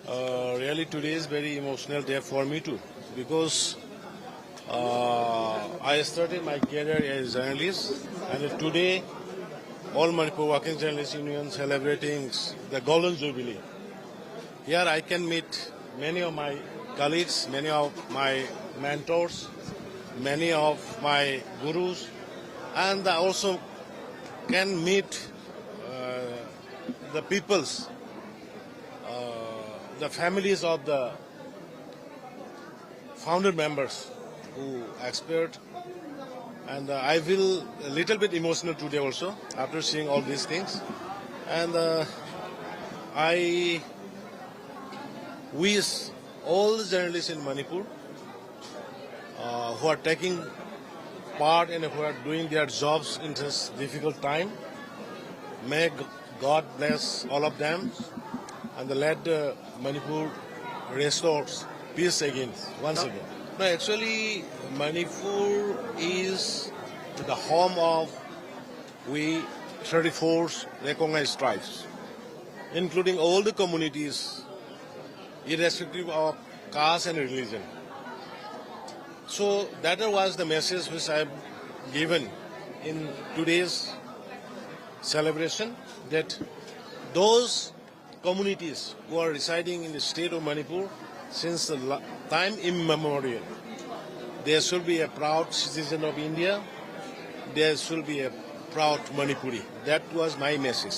Really, today is very emotional day for me too, because I started my career as a journalist, and today all Manipur Working Journalists Union celebrating the Golden Jubilee. Here I can meet many of my colleagues, many of my mentors, many of my gurus, and I also can meet the peoples, the families of the founder members who expired. And I feel a little bit emotional today also after seeing all these things. And I wish all the journalists in Manipur who are taking part and who are doing their jobs in this difficult time, may God bless all of them and let Manipur restores peace again, once again. No, actually, Manipur is the home of we 34 recognized tribes, including all the communities, irrespective of caste and religion. So that was the message which I have given in today's celebration, that those communities who are residing in the state of Manipur since the time immemorial, there should be a proud citizen of India, there should be a proud Manipuri. That was my message.